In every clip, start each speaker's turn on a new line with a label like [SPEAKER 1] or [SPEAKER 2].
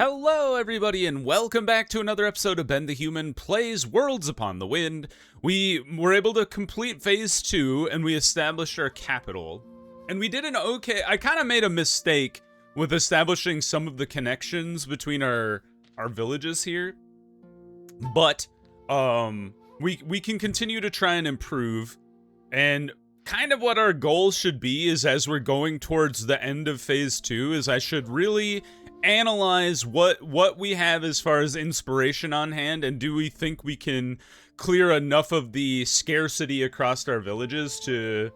[SPEAKER 1] Hello everybody and welcome back to another episode of Ben the Human Plays Worlds Upon the Wind. We were able to complete phase 2 and we established our capital. And we did an okay, I kind of made a mistake with establishing some of the connections between our villages here. But we can continue to try and improve, and kind of what our goal should be is, as we're going towards the end of phase 2, is I should really analyze what we have as far as inspiration on hand, and do we think we can clear enough of the scarcity across our villages to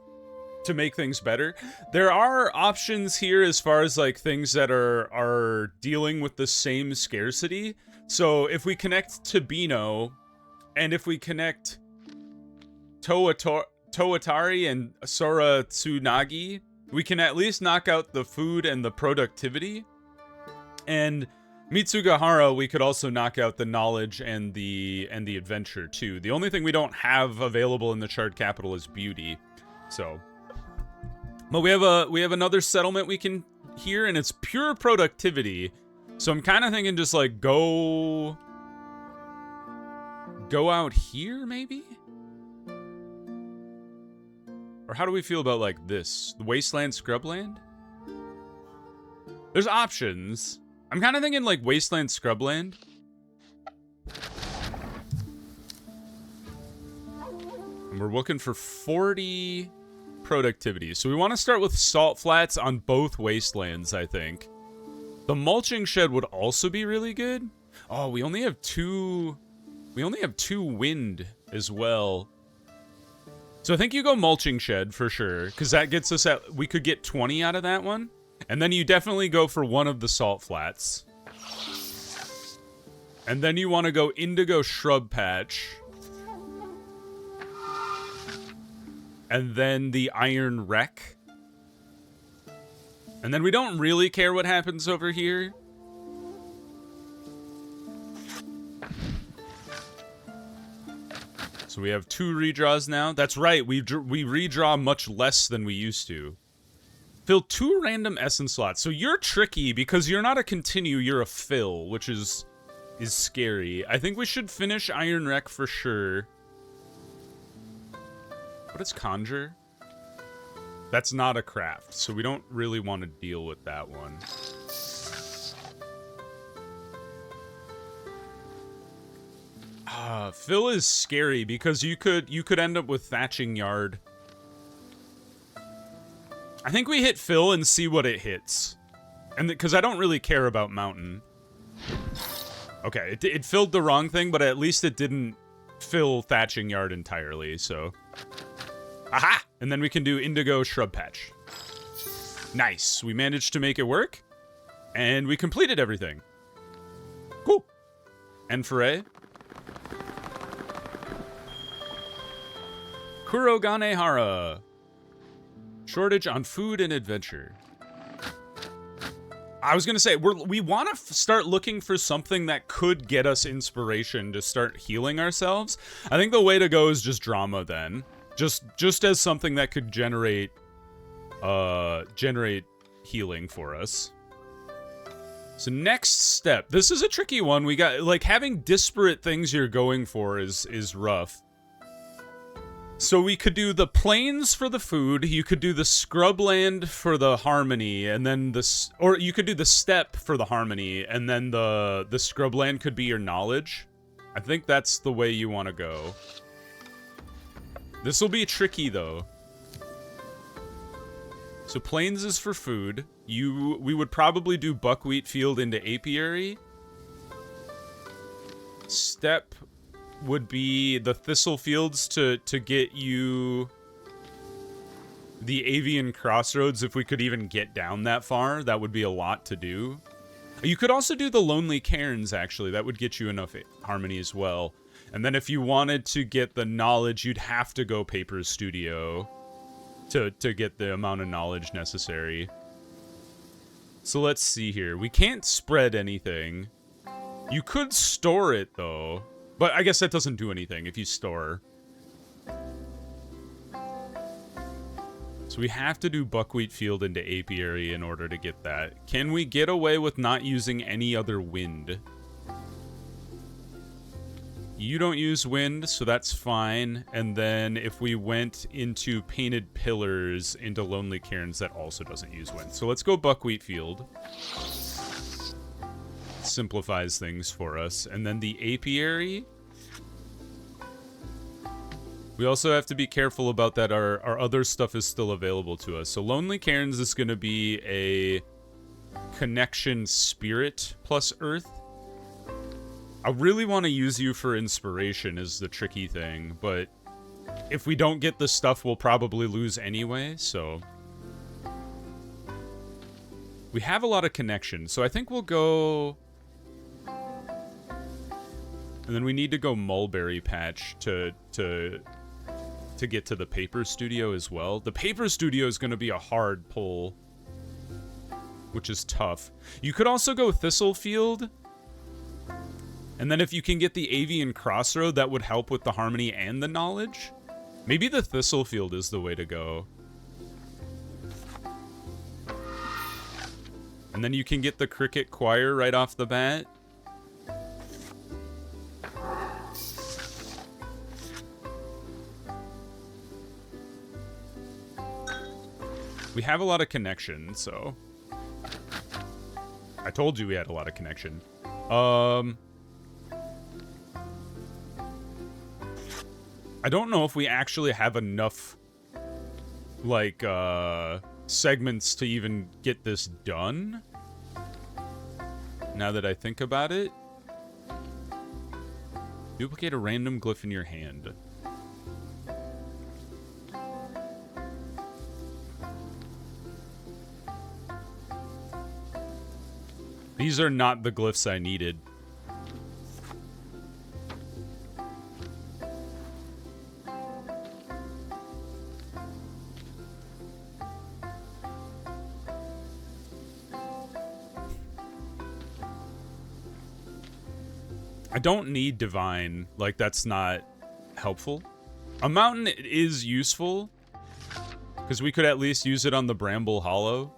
[SPEAKER 1] make things better. There are options here as far as like things that are dealing with the same scarcity. So if we connect to Bino, and if we connect Toatari and Sora Tsunagi, we can at least knock out the food and the productivity. And Mitsugahara, we could also knock out the knowledge and the adventure too. The only thing we don't have available in the Shard Capital is beauty. So, but we have another settlement we can here, and it's pure productivity. So I'm kind of thinking just like go out here maybe? Or how do we feel about like this? The Wasteland Scrubland? There's options. I'm kind of thinking like Wasteland Scrubland. And we're looking for 40 productivity. So we want to start with salt flats on both wastelands, I think. The mulching shed would also be really good. Oh, we only have two wind as well. So I think you go mulching shed for sure, because that gets us at, we could get 20 out of that one. And then you definitely go for one of the salt flats. And then you want to go indigo shrub patch. And then the iron wreck. And then we don't really care what happens over here. So we have 2 redraws now. That's right, we redraw much less than we used to. Fill 2 random essence slots. So you're tricky because you're not a continue, you're a fill, which is scary. I think we should finish Iron Wreck for sure. What is Conjure? That's not a craft, so we don't really want to deal with that one. Fill is scary because you could end up with Thatching Yard. I think we hit fill and see what it hits. And because I don't really care about mountain. Okay, it filled the wrong thing, but at least it didn't fill Thatching Yard entirely, so. Aha! And then we can do indigo shrub patch. Nice, we managed to make it work. And we completed everything. Cool. And foray. Kuroganehara. Shortage on food and adventure. I was gonna say, we want to start looking for something that could get us inspiration to start healing ourselves. I think the way to go is just drama then. Just as something that could generate healing for us. So next step. This is a tricky one. We got, like, having disparate things you're going for is rough. So we could do the plains for the food, you could do the scrubland for the harmony, and then or you could do the steppe for the harmony, and then the scrubland could be your knowledge. I think that's the way you want to go. This will be tricky though. So plains is for food. We would probably do buckwheat field into apiary. Steppe would be the thistle fields to get you the avian crossroads. If we could even get down that far, that would be a lot to do. You could also do the lonely cairns, actually. That would get you enough harmony as well. And then if you wanted to get the knowledge, you'd have to go Paper's Studio to get the amount of knowledge necessary. So let's see here. We can't spread anything. You could store it though. But I guess that doesn't do anything if you store. So we have to do buckwheat field into apiary in order to get that. Can we get away with not using any other wind? You don't use wind, so that's fine. And then if we went into painted pillars into lonely cairns, that also doesn't use wind. So let's go buckwheat field. Simplifies things for us. And then the apiary. We also have to be careful about that our other stuff is still available to us. So lonely cairns is going to be a connection spirit plus earth. I really want to use you for inspiration is the tricky thing, but if we don't get the stuff, we'll probably lose anyway, so... We have a lot of connection, so I think we'll go... And then we need to go mulberry patch to get to the paper studio as well. The paper studio is going to be a hard pull, which is tough. You could also go thistle field. And then if you can get the avian crossroad, that would help with the harmony and the knowledge. Maybe the thistle field is the way to go. And then you can get the cricket choir right off the bat. We have a lot of connection, so... I told you we had a lot of connection. I don't know if we actually have enough, like, segments to even get this done. Now that I think about it. Duplicate a random glyph in your hand. These are not the glyphs I needed. I don't need divine, like that's not helpful. A mountain is useful, because we could at least use it on the Bramble Hollow.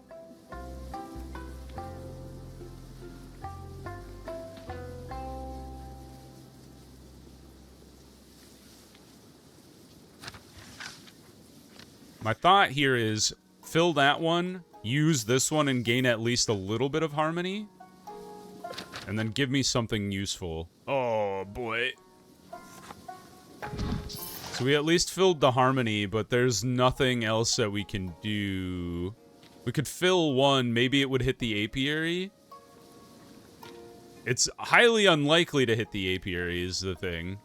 [SPEAKER 1] My thought here is fill that one, use this one, and gain at least a little bit of harmony. And then give me something useful. Oh, boy. So we at least filled the harmony, but there's nothing else that we can do. We could fill one. Maybe it would hit the apiary. It's highly unlikely to hit the apiary is the thing.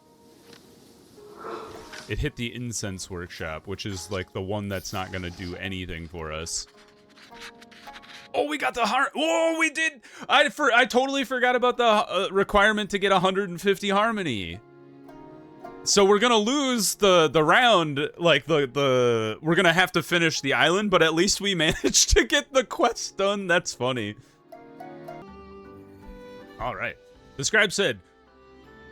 [SPEAKER 1] It hit the incense workshop, which is like the one that's not going to do anything for us. Oh, we got the heart. Oh, we did. I totally forgot about the requirement to get 150 harmony. So we're gonna lose the round. Like we're gonna have to finish the island, but at least we managed to get the quest done. That's funny. All right. The scribe said,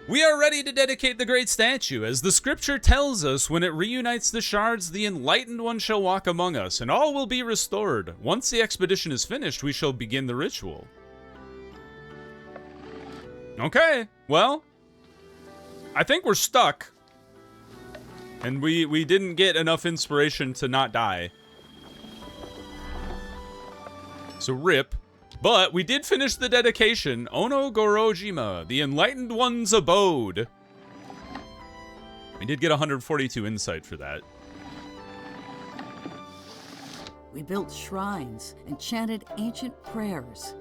[SPEAKER 1] "We are ready to dedicate the great statue. As the scripture tells us, when it reunites the shards, the Enlightened One shall walk among us, and all will be restored. Once the expedition is finished, we shall begin the ritual." Okay, well, I think we're stuck. And we didn't get enough inspiration to not die. So rip. But we did finish the dedication. Ono Gorojima, the Enlightened One's abode. We did get 142 insight for that.
[SPEAKER 2] We built shrines and chanted ancient prayers.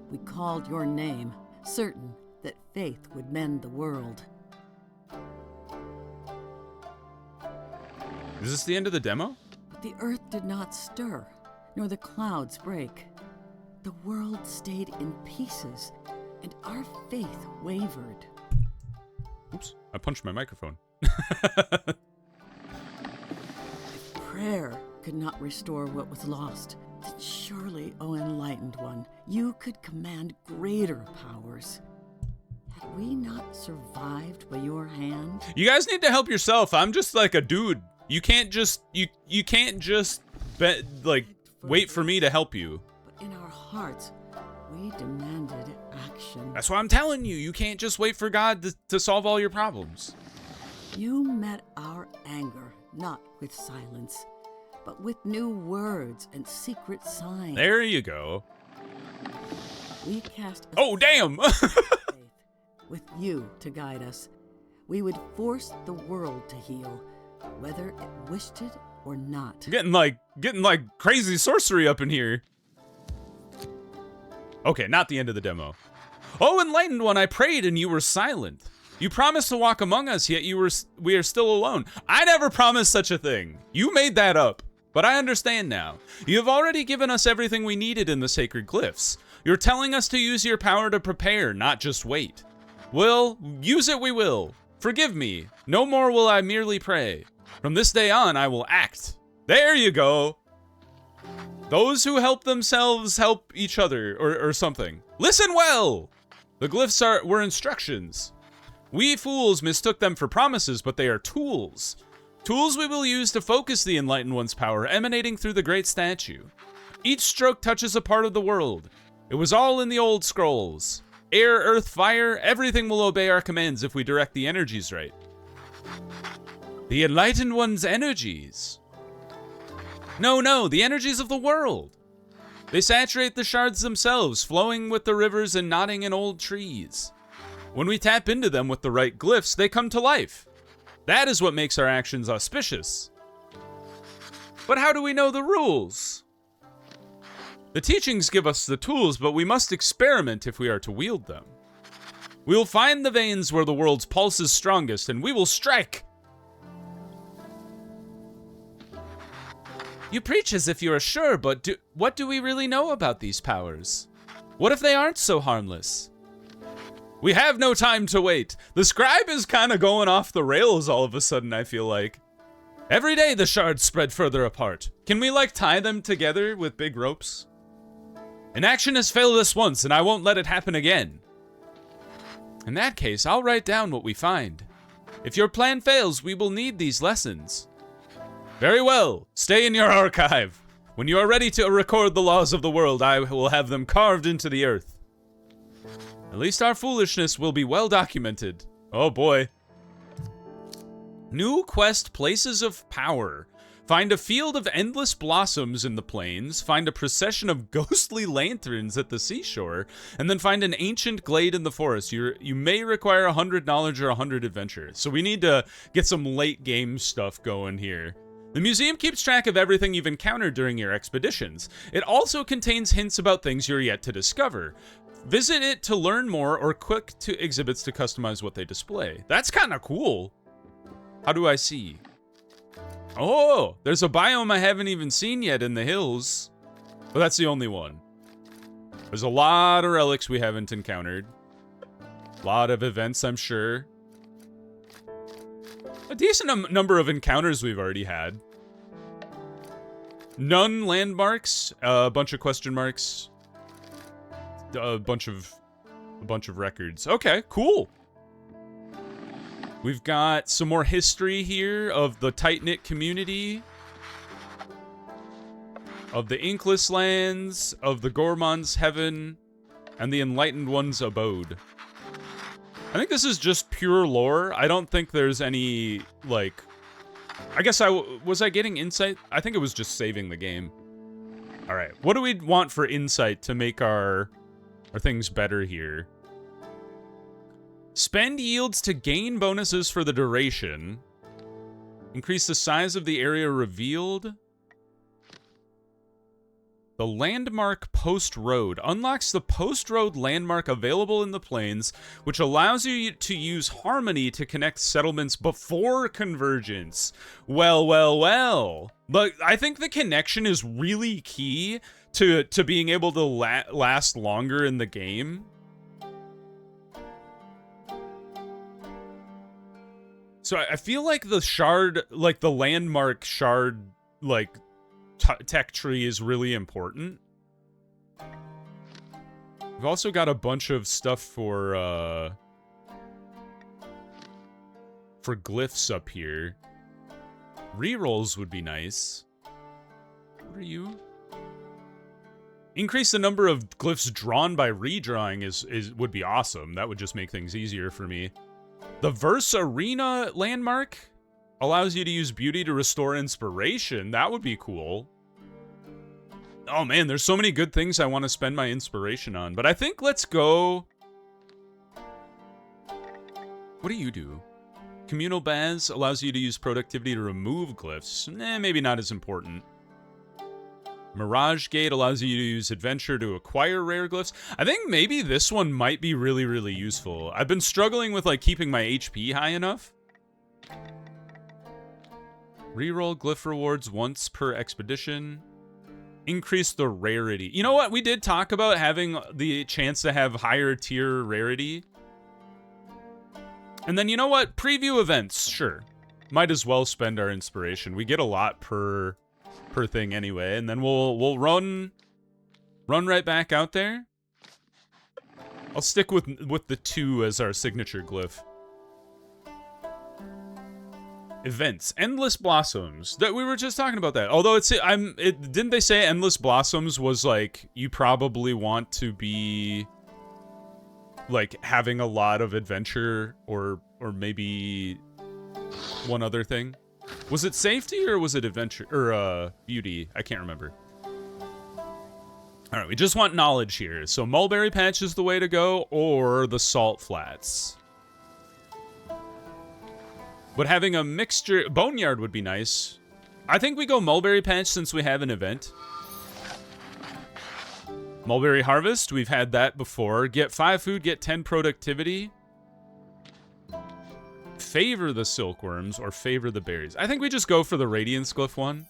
[SPEAKER 2] We called your name, certain that faith would mend the world.
[SPEAKER 1] Is this the end of the demo?
[SPEAKER 2] But the earth did not stir, nor the clouds break. The world stayed in pieces, and our faith wavered.
[SPEAKER 1] Oops, I punched my microphone.
[SPEAKER 2] If prayer could not restore what was lost, then surely, O Enlightened One, you could command greater powers. Had we not survived by your hand?
[SPEAKER 1] You guys need to help yourself. I'm just like a dude. You can't just, you can't just wait for me to help you.
[SPEAKER 2] But in our hearts, we demanded action.
[SPEAKER 1] That's why I'm telling you. You can't just wait for God to solve all your problems.
[SPEAKER 2] You met our anger, not with silence, but with new words and secret signs.
[SPEAKER 1] There you go.
[SPEAKER 2] We cast
[SPEAKER 1] Oh, damn!
[SPEAKER 2] faith with you to guide us. We would force the world to heal, whether it wished it or not.
[SPEAKER 1] Getting like crazy sorcery up in here. Okay, not the end of the demo. Oh, Enlightened One, I prayed and you were silent. You promised to walk among us, yet we are still alone. I never promised such a thing. You made that up, but I understand now. You have already given us everything we needed in the sacred glyphs. You're telling us to use your power to prepare, not just wait. Well, use it we will. Forgive me. No more will I merely pray. From this day on, I will act. There you go. Those who help themselves help each other, or something. Listen well! The glyphs were instructions. We fools mistook them for promises, but they are tools. Tools we will use to focus the Enlightened One's power emanating through the great statue. Each stroke touches a part of the world. It was all in the old scrolls. Air, earth, fire, everything will obey our commands if we direct the energies right. The Enlightened One's energies. No, the energies of the world. They saturate the shards themselves, flowing with the rivers and nodding in old trees. When we tap into them with the right glyphs, they come to life. That is what makes our actions auspicious. But how do we know the rules? The teachings give us the tools, but we must experiment if we are to wield them. We will find the veins where the world's pulse is strongest, and we will strike. You preach as if you are sure, but what do we really know about these powers? What if they aren't so harmless? We have no time to wait. The scribe is kind of going off the rails all of a sudden, I feel like. Every day the shards spread further apart. Can we, tie them together with big ropes? An action has failed us once, and I won't let it happen again. In that case, I'll write down what we find. If your plan fails, we will need these lessons. Very well. Stay in your archive. When you are ready to record the laws of the world, I will have them carved into the earth. At least our foolishness will be well documented. Oh boy. New quest, Places of Power. Find a field of endless blossoms in the plains, find a procession of ghostly lanterns at the seashore, and then find an ancient glade in the forest. You may require 100 knowledge or 100 adventure. So we need to get some late game stuff going here. The museum keeps track of everything you've encountered during your expeditions. It also contains hints about things you're yet to discover. Visit it to learn more or click to exhibits to customize what they display. That's kind of cool. How do I see? Oh, there's a biome I haven't even seen yet in the hills. But that's the only one. There's a lot of relics we haven't encountered. A lot of events, I'm sure. A decent number of encounters we've already had. None landmarks, a bunch of question marks, a bunch of records. Okay, cool. We've got some more history here of the tight-knit community, of the Inkless lands, of the Gormon's heaven, and the Enlightened One's abode. I think this is just pure lore. I don't think there's any, I guess was I getting insight? I think it was just saving the game. All right, what do we want for insight to make our things better here? Spend yields to gain bonuses for the duration. Increase the size of the area revealed. The landmark Post Road unlocks the Post Road landmark available in the plains, which allows you to use Harmony to connect settlements before Convergence. Well. But I think the connection is really key to being able to last longer in the game. So I feel like the shard, the landmark shard, tech tree is really important. We've also got a bunch of stuff for glyphs up here. Rerolls would be nice. What are you? Increase the number of glyphs drawn by redrawing would be awesome. That would just make things easier for me. The Verse Arena landmark allows you to use beauty to restore inspiration. That would be cool. Oh man, there's so many good things I want to spend my inspiration on. But I think let's go... What do you do? Communal Baths allows you to use productivity to remove glyphs. Maybe not as important. Mirage Gate allows you to use adventure to acquire rare glyphs. I think maybe this one might be really, really useful. I've been struggling with like keeping my HP high enough. Reroll glyph rewards once per expedition. Increase the rarity. You know what? We did talk about having the chance to have higher tier rarity. And then you know what? Preview events, sure. Might as well spend our inspiration. We get a lot per thing anyway, and then we'll run right back out there. I'll stick with the 2 as our signature glyph. Events, Endless Blossoms. That we were just talking about that. Although didn't they say Endless Blossoms was like you probably want to be like having a lot of adventure or maybe one other thing? Was it safety or was it adventure or beauty? I can't remember. All right, we just want knowledge here. So Mulberry Patch is the way to go, or the Salt Flats. But having a mixture, Boneyard would be nice. I think we go Mulberry Patch since we have an event. Mulberry Harvest, we've had that before. Get 5 food, get 10 productivity. Favor the silkworms or favor the berries. I think we just go for the Radiance Glyph one.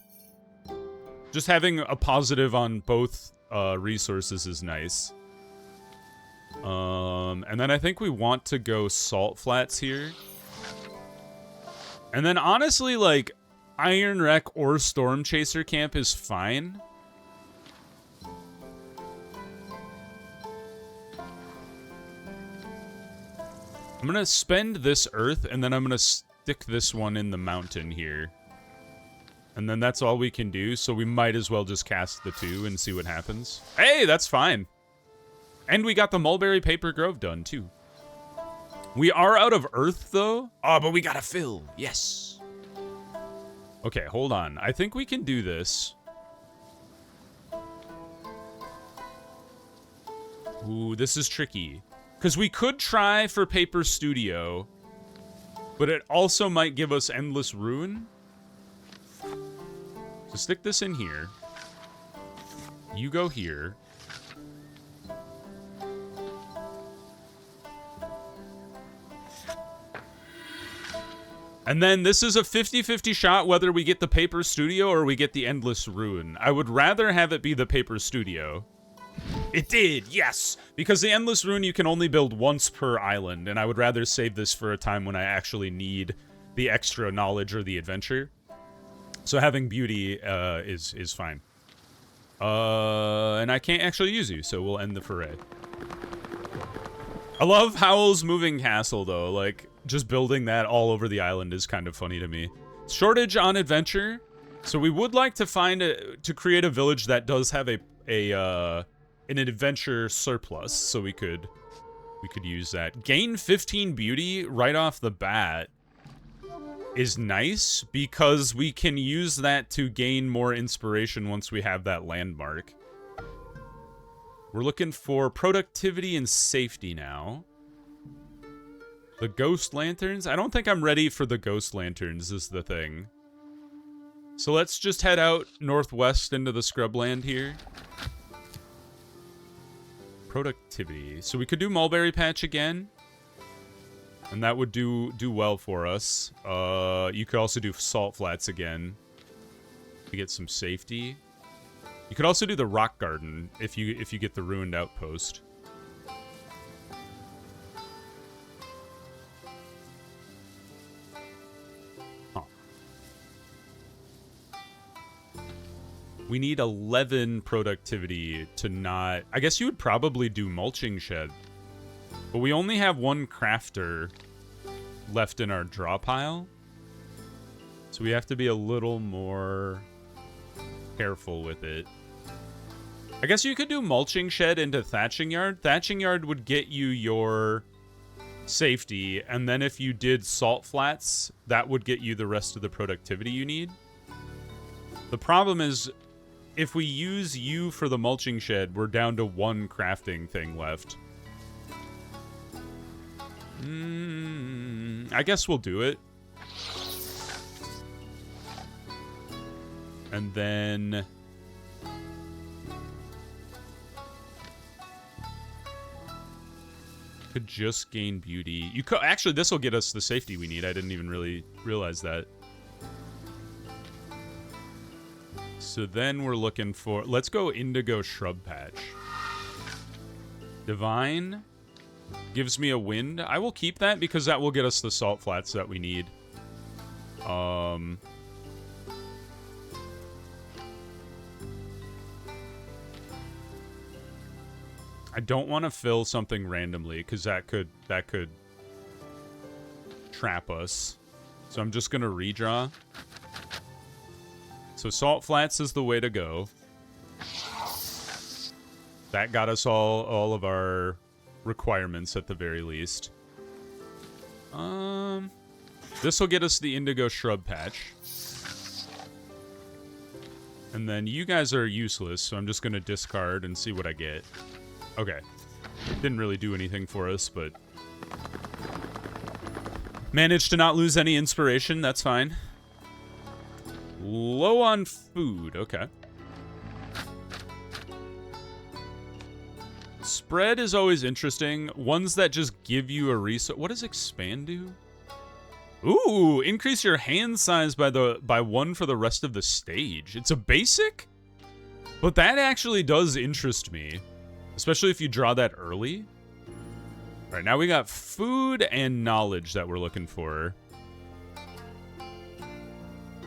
[SPEAKER 1] Just having a positive on both resources is nice. And then I think we want to go Salt Flats here. And then honestly, like, Iron Wreck or Storm Chaser Camp is fine. I'm gonna spend this earth, and then I'm gonna stick this one in the mountain here. And then that's all we can do, so we might as well just cast the 2 and see what happens. Hey, that's fine. And we got the Mulberry Paper Grove done, too. We are out of earth, though. Oh, but we gotta fill. Yes. Okay, hold on. I think we can do this. Ooh, this is tricky. Because we could try for Paper Studio, but it also might give us Endless Ruin. So stick this in here. You go here. And then this is a 50-50 shot whether we get the Paper Studio or we get the Endless Ruin. I would rather have it be the Paper Studio. It did, yes! Because the Endless Ruin you can only build once per island, and I would rather save this for a time when I actually need the extra knowledge or the adventure. So having beauty is fine. And I can't actually use you, so we'll end the foray. I love Howl's Moving Castle, though. Like, just building that all over the island is kind of funny to me. Shortage on adventure. So we would like to to create a village that does have an adventure surplus, so we could use that. Gain 15 beauty right off the bat is nice because we can use that to gain more inspiration once we have that landmark. We're looking for productivity and safety now. The Ghost Lanterns? I don't think I'm ready for the Ghost Lanterns is the thing. So let's just head out northwest into the scrubland here. Productivity. So we could do Mulberry Patch again. And that would do well for us. You could also do Salt Flats again to get some safety. You could also do the Rock Garden if you get the Ruined Outpost. Huh. We need 11 productivity to not... I guess you would probably do Mulching Shed. But we only have one crafter left in our draw pile. So we have to be a little more careful with it. I guess you could do mulching shed into thatching yard. Thatching yard would get you your safety, and then if you did salt flats, that would get you the rest of the productivity you need. The problem is, if we use you for the mulching shed, we're down to one crafting thing left. I guess we'll do it. And then... could just gain beauty. You could actually, this will get us the safety we need. I didn't even really realize that. So then we're looking for, let's go indigo shrub patch. Divine gives me a wind. I will keep that because that will get us the salt flats that we need. I don't want to fill something randomly because that could trap us. So I'm just gonna redraw. So salt flats is the way to go. That got us all of our requirements at the very least. This will get us the indigo shrub patch. And then you guys are useless, so I'm just gonna discard and see what I get. Okay. Didn't really do anything for us, but... managed to not lose any inspiration, that's fine. Low on food, okay. Spread is always interesting. Ones that just give you a resource. What does expand do? Ooh, increase your hand size by one for the rest of the stage. It's a basic? But that actually does interest me. Especially if you draw that early. All right, now we got food and knowledge that we're looking for.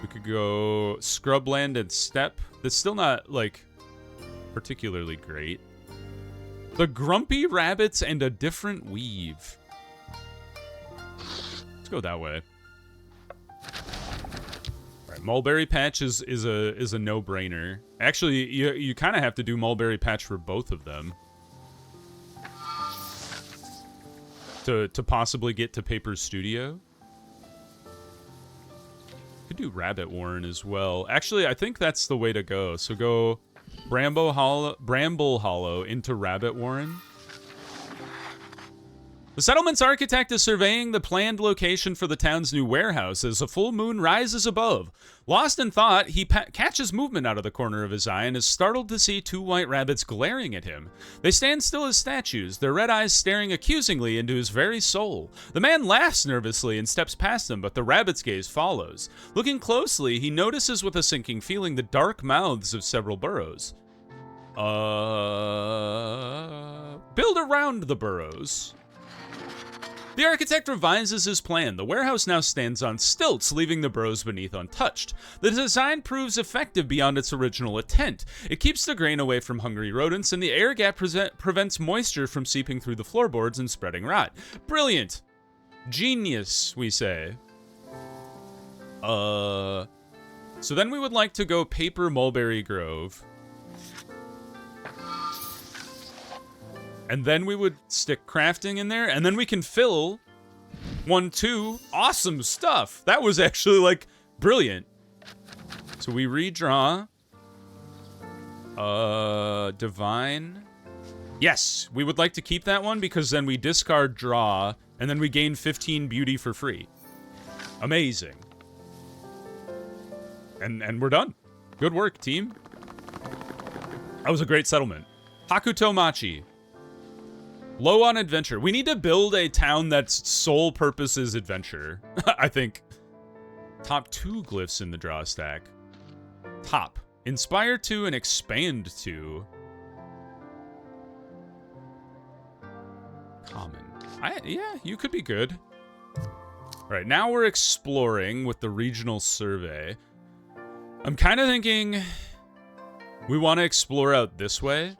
[SPEAKER 1] We could go scrubland and steppe. That's still not, like, particularly great. The grumpy rabbits and a different weave. Let's go that way. All right, mulberry patch is a no-brainer. Actually, you kind of have to do mulberry patch for both of them. To possibly get to Paper Studio. Could do Rabbit Warren as well. Actually, I think that's the way to go. So go Bramble Hollow into Rabbit Warren. The settlement's architect is surveying the planned location for the town's new warehouse as a full moon rises above. Lost in thought, he catches movement out of the corner of his eye and is startled to see two white rabbits glaring at him. They stand still as statues, their red eyes staring accusingly into his very soul. The man laughs nervously and steps past them, but the rabbit's gaze follows. Looking closely, he notices with a sinking feeling the dark mouths of several burrows. Build around the burrows. The architect revises his plan. The warehouse now stands on stilts, leaving the burrows beneath untouched. The design proves effective beyond its original intent. It keeps the grain away from hungry rodents, and the air gap prevents moisture from seeping through the floorboards and spreading rot. Brilliant. Genius, we say. So then we would like to go Paper Mulberry Grove. And then we would stick crafting in there, and then we can fill 1, 2. Awesome stuff. That was actually, like, brilliant. So we redraw. Divine. Yes, we would like to keep that one because then we discard draw, and then we gain 15 beauty for free. Amazing. And we're done. Good work, team. That was a great settlement. Hakuto Machi. Low on adventure. We need to build a town that's sole purpose is adventure. I think. Top 2 glyphs in the draw stack. Top. Inspire 2 and expand 2. Common. Yeah, you could be good. All right, now we're exploring with the regional survey. I'm kind of thinking we want to explore out this way.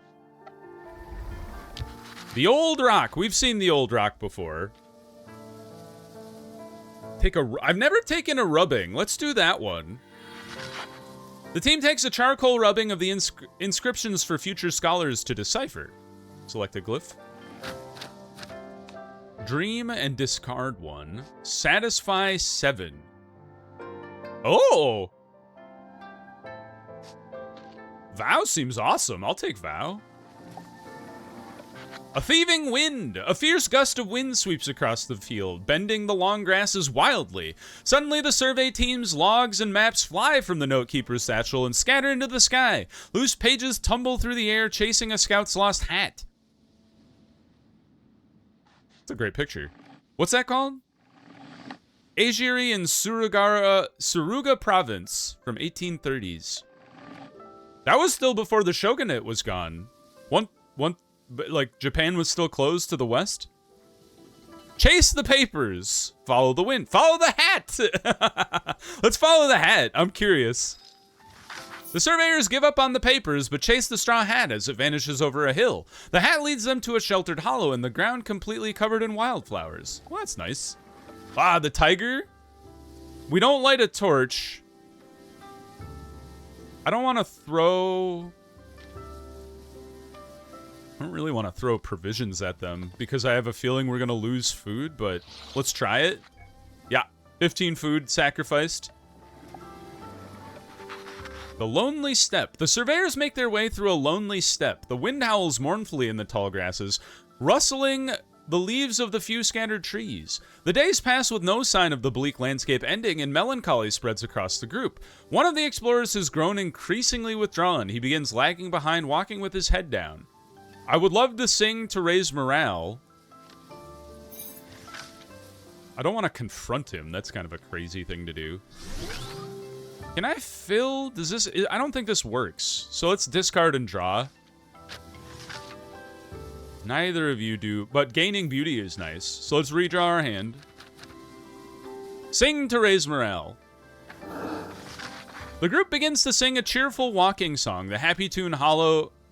[SPEAKER 1] The Old Rock. We've seen the Old Rock before. I've never taken a rubbing. Let's do that one. The team takes a charcoal rubbing of the inscriptions for future scholars to decipher. Select a glyph. Dream and discard one. Satisfy 7. Oh! Vow seems awesome. I'll take Vow. A thieving wind! A fierce gust of wind sweeps across the field, bending the long grasses wildly. Suddenly, the survey team's logs and maps fly from the notekeeper's satchel and scatter into the sky. Loose pages tumble through the air, chasing a scout's lost hat. It's a great picture. What's that called? Agiri in Suruga province from 1830s. That was still before the shogunate was gone. Like, Japan was still closed to the west? Chase the papers. Follow the wind. Follow the hat. Let's follow the hat. I'm curious. The surveyors give up on the papers, but chase the straw hat as it vanishes over a hill. The hat leads them to a sheltered hollow in the ground completely covered in wildflowers. Well, that's nice. Ah, the tiger? We don't light a torch. I don't want to throw... I don't really want to throw provisions at them because I have a feeling we're going to lose food, but let's try it. Yeah, 15 food sacrificed. The lonely steppe. The surveyors make their way through a lonely steppe. The wind howls mournfully in the tall grasses, rustling the leaves of the few scattered trees. The days pass with no sign of the bleak landscape ending, and melancholy spreads across the group. One of the explorers has grown increasingly withdrawn. He begins lagging behind, walking with his head down. I would love to sing to raise morale. I don't want to confront him. That's kind of a crazy thing to do. Can I fill? Does this... I don't think this works. So let's discard and draw. Neither of you do, but gaining beauty is nice. So let's redraw our hand. Sing to raise morale. The group begins to sing a cheerful walking song. The happy tune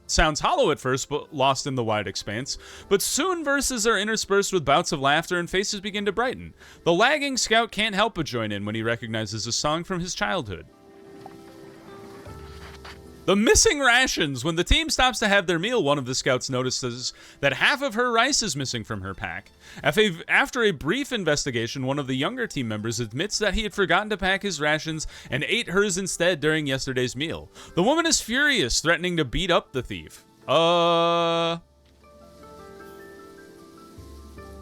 [SPEAKER 1] sounds hollow at first, but lost in the wide expanse. But soon verses are interspersed with bouts of laughter and faces begin to brighten. The lagging scout can't help but join in when he recognizes a song from his childhood. The missing rations. When the team stops to have their meal, one of the scouts notices that half of her rice is missing from her pack. After a brief investigation, one of the younger team members admits that he had forgotten to pack his rations and ate hers instead during yesterday's meal. The woman is furious, threatening to beat up the thief.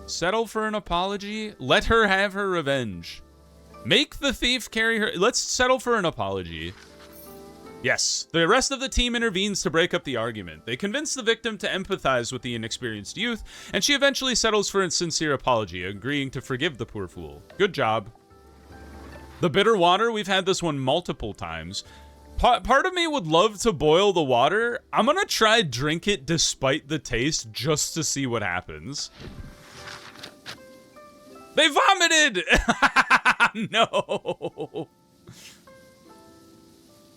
[SPEAKER 1] Settle for an apology? Let her have her revenge. Make the thief carry her... Let's settle for an apology. Yes, the rest of the team intervenes to break up the argument. They convince the victim to empathize with the inexperienced youth, and she eventually settles for a sincere apology, agreeing to forgive the poor fool. Good job. The bitter water, we've had this one multiple times. Part of me would love to boil the water. I'm gonna try drink it despite the taste, just to see what happens. They vomited! No!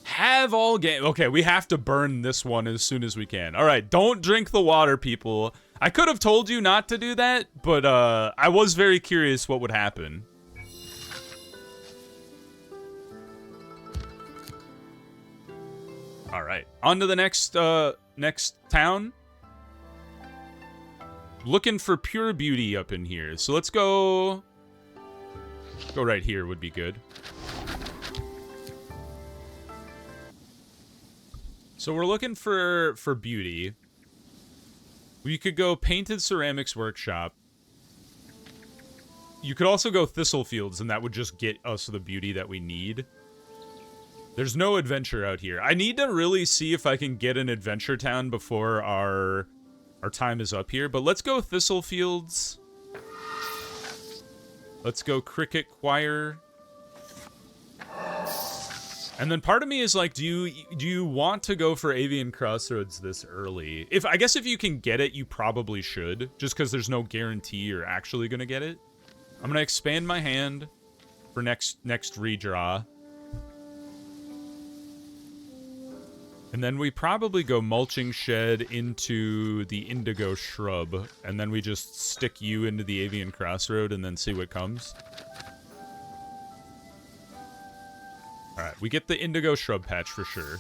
[SPEAKER 1] Have all game. Okay, we have to burn this one as soon as we can. All right, don't drink the water, people. I could have told you not to do that, but I was very curious what would happen. All right, on to the next town. Looking for pure beauty up in here. So let's go right here would be good. So we're looking for beauty. We could go Painted Ceramics Workshop. You could also go Thistle Fields, and that would just get us the beauty that we need. There's no adventure out here. I need to really see if I can get an adventure town before our time is up here. But let's go Thistle Fields. Let's go Cricket Choir. And then part of me is like, do you want to go for Avian Crossroads this early? I guess if you can get it, you probably should, just because there's no guarantee you're actually gonna get it. I'm gonna expand my hand for next redraw. And then we probably go Mulching Shed into the Indigo Shrub, and then we just stick you into the Avian Crossroad and then see what comes. Alright, we get the indigo shrub patch for sure.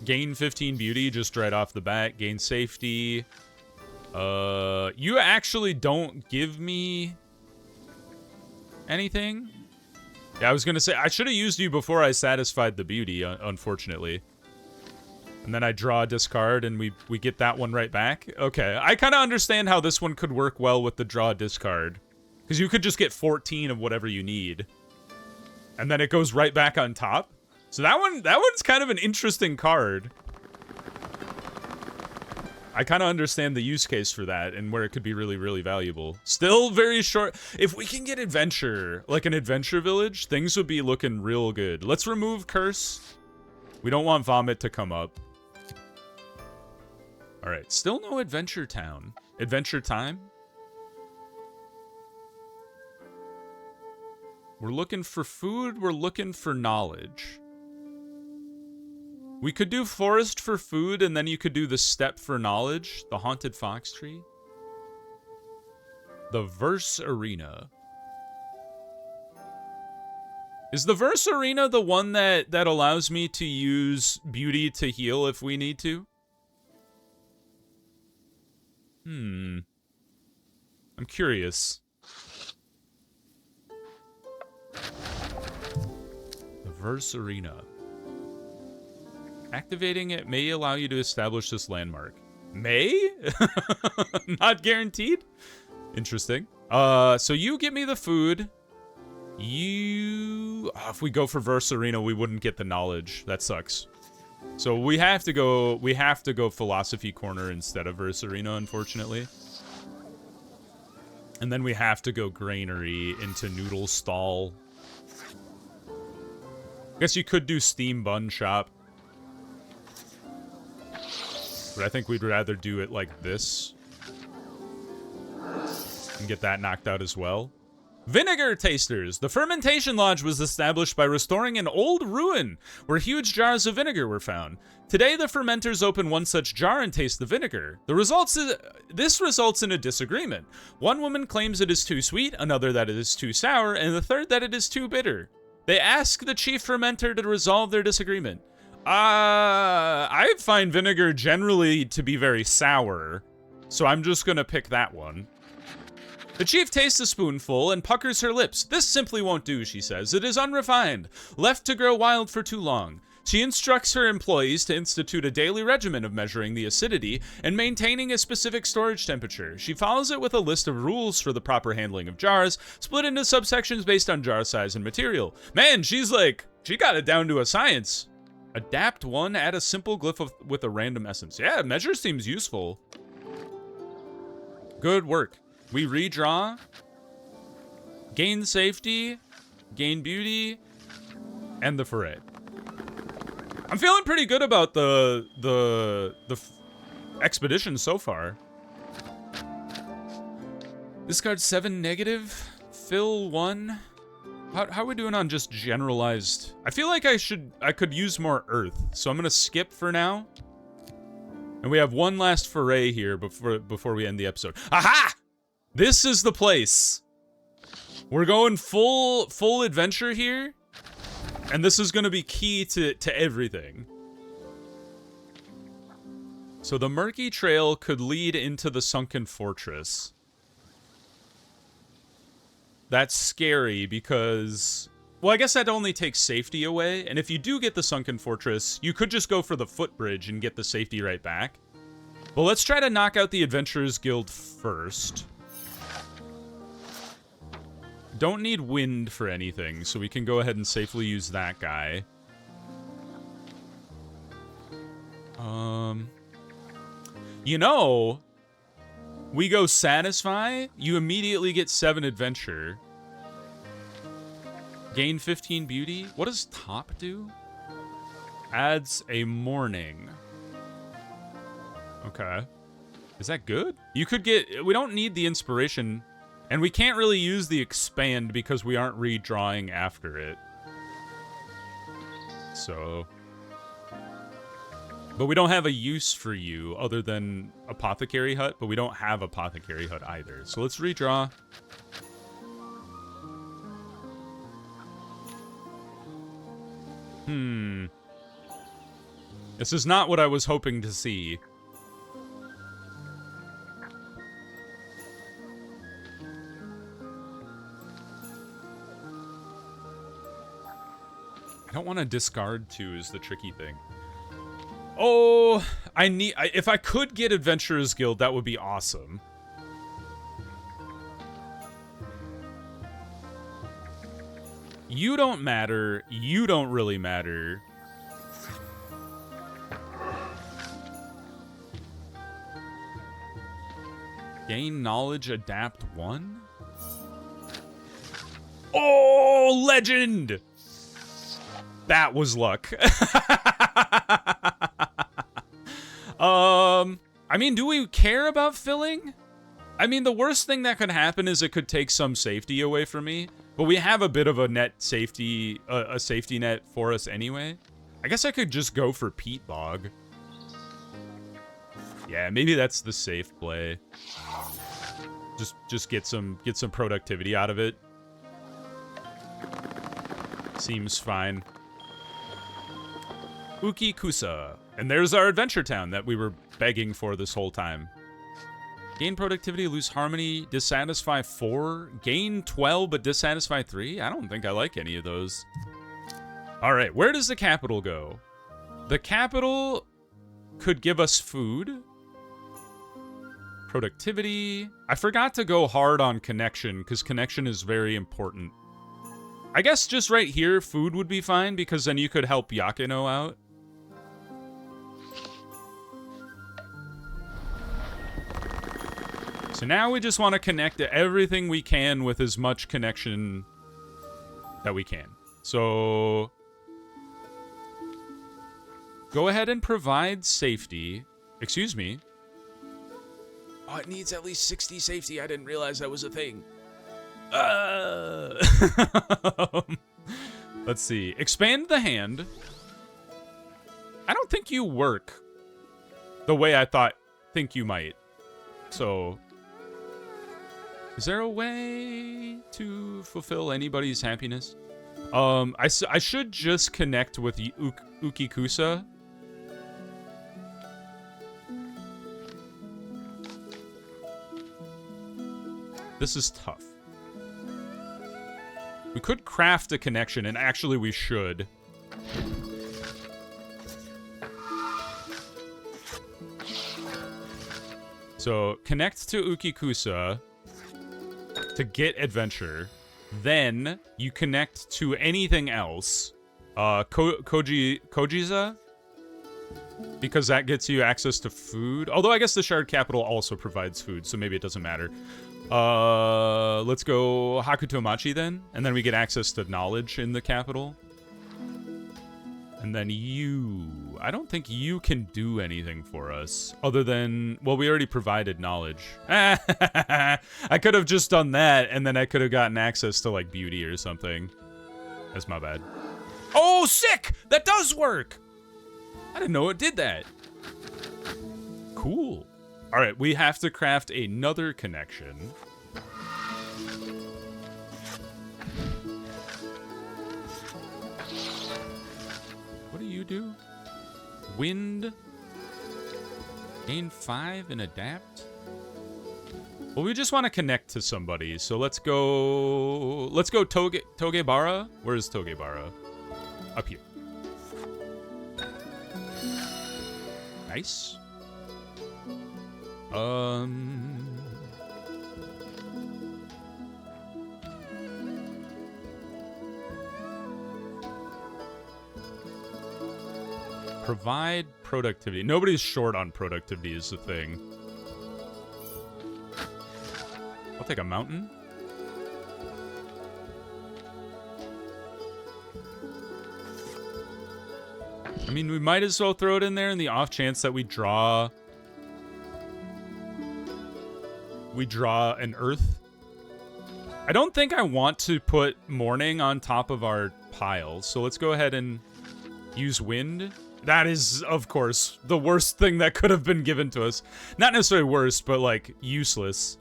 [SPEAKER 1] Gain 15 beauty just right off the bat. Gain safety. You actually don't give me anything? Yeah, I was gonna say, I should have used you before I satisfied the beauty, unfortunately. And then I draw a discard and we get that one right back. Okay, I kind of understand how this one could work well with the draw discard. Because you could just get 14 of whatever you need. And then it goes right back on top. So that one's kind of an interesting card. I kind of understand the use case for that and where it could be really, really valuable. Still very short. If we can get adventure, like an adventure village, things would be looking real good. Let's remove curse. We don't want vomit to come up. All right, still no adventure town. Adventure time? We're looking for food, we're looking for knowledge. We could do forest for food, and then you could do the steppe for knowledge. The haunted fox tree. The verse arena. Is the verse arena the one that allows me to use beauty to heal if we need to? I'm curious. The verse arena. Activating it may allow you to establish this landmark. May? Not guaranteed? Interesting. So you give me the food. If we go for verse arena, we wouldn't get the knowledge. That sucks. So we have to go philosophy corner instead of verse arena, unfortunately. And then we have to go granary into noodle stall. I guess you could do steam bun shop. But I think we'd rather do it like this. And get that knocked out as well. Vinegar tasters. The fermentation lodge was established by restoring an old ruin where huge jars of vinegar were found. Today, the fermenters open one such jar and taste the vinegar. This results in a disagreement. One woman claims it is too sweet, another that it is too sour, and the third that it is too bitter. They ask the chief fermenter to resolve their disagreement. I find vinegar generally to be very sour, so I'm just gonna pick that one. The chief tastes a spoonful and puckers her lips. This simply won't do, she says. It is unrefined, left to grow wild for too long. She instructs her employees to institute a daily regimen of measuring the acidity and maintaining a specific storage temperature. She follows it with a list of rules for the proper handling of jars, split into subsections based on jar size and material. Man, she got it down to a science. Adapt one, add a simple glyph with a random essence. Yeah, measure seems useful. Good work. We redraw, gain safety, gain beauty, and the foray. I'm feeling pretty good about the expedition so far. Discard 7 negative, fill 1. How are we doing on just generalized? I feel like I could use more earth, so I'm gonna skip for now. And we have one last foray here before we end the episode. Aha! This is the place. We're going full adventure here. And this is going to be key to everything. So the murky trail could lead into the sunken fortress. That's scary because... Well, I guess that only takes safety away. And if you do get the sunken fortress, you could just go for the footbridge and get the safety right back. But let's try to knock out the Adventurers Guild first. Don't need wind for anything, so we can go ahead and safely use that guy. You know, we go satisfy, you immediately get 7 adventure. Gain 15 beauty. What does top do? Adds a morning. Okay. Is that good? You could get... We don't need the inspiration... And we can't really use the expand because we aren't redrawing after it. So... But we don't have a use for you other than Apothecary Hut, but we don't have Apothecary Hut either. So let's redraw. This is not what I was hoping to see. I don't want to discard 2 is the tricky thing. Oh, if I could get Adventurers Guild, that would be awesome. You don't matter. You don't really matter. Gain knowledge, adapt 1? Oh, legend! That was luck. I mean, do we care about filling? I mean, the worst thing that could happen is it could take some safety away from me, but we have a bit of a net safety, a safety net for us anyway. I guess I could just go for Peat Bog. Yeah, maybe that's the safe play. Just get some productivity out of it. Seems fine. Ukikusa. And there's our adventure town that we were begging for this whole time. Gain productivity, lose harmony, dissatisfy 4. Gain 12, but dissatisfy 3? I don't think I like any of those. Alright, where does the capital go? The capital could give us food. Productivity. I forgot to go hard on connection, because connection is very important. I guess just right here, food would be fine, because then you could help Yakino out. So now we just want to connect everything we can with as much connection that we can. So go ahead and provide safety. Excuse me. Oh, it needs at least 60 safety. I didn't realize that was a thing. Let's see. Expand the hand. I don't think you work the way I think you might. So, is there a way to fulfill anybody's happiness? I should just connect with Ukikusa. This is tough. We could craft a connection, and actually we should. So, connect to Ukikusa to get adventure. Then, you connect to anything else. Kojiza? Because that gets you access to food. Although, I guess the Shard Capital also provides food, so maybe it doesn't matter. Let's go Hakutomachi then. And then we get access to knowledge in the capital. And then you... I don't think you can do anything for us. Other than... Well, we already provided knowledge. I could have just done that, and then I could have gotten access to, like, beauty or something. That's my bad. Oh, sick! That does work! I didn't know it did that. Cool. Alright, we have to craft another connection. What do you do? Wind. Gain 5 and adapt. Well, we just want to connect to somebody, so let's go Togebara. Where's Togebara? Up here. Nice. Provide productivity. Nobody's short on productivity is the thing. I'll take a mountain. I mean, we might as well throw it in there in the off chance that we draw an earth. I don't think I want to put morning on top of our piles, so let's go ahead and use wind. That is, of course, the worst thing that could have been given to us. Not necessarily worst, but, like, useless.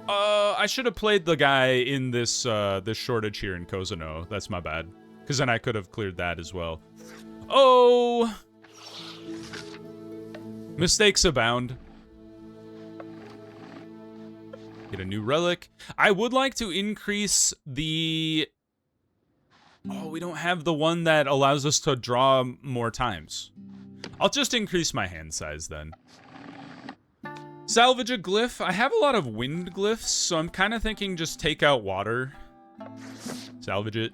[SPEAKER 1] I should have pid the guy in this shortage here in Kozuno. That's my bad. because then I could have cleared that as well. Oh! Mistakes abound. Get a new relic. I would like to increase the... Oh, we don't have the one that allows us to draw more times. I'll just increase my hand size then. Salvage a glyph. I have a lot of wind glyphs, so I'm kind of thinking just take out water. Salvage it.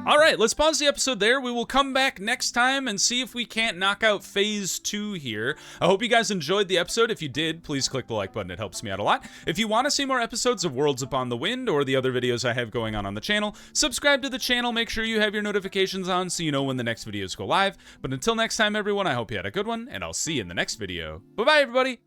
[SPEAKER 1] All right, let's pause the episode there. We will come back next time and see if we can't knock out phase 2 here. I hope you guys enjoyed the episode. If you did, please click the like button. It helps me out a lot. If you want to see more episodes of Worlds Upon the Wind or the other videos I have going on the channel, subscribe to the channel. Make sure you have your notifications on so you know when the next videos go live. But until next time, everyone, I hope you had a good one, and I'll see you in the next video. Bye-bye, everybody.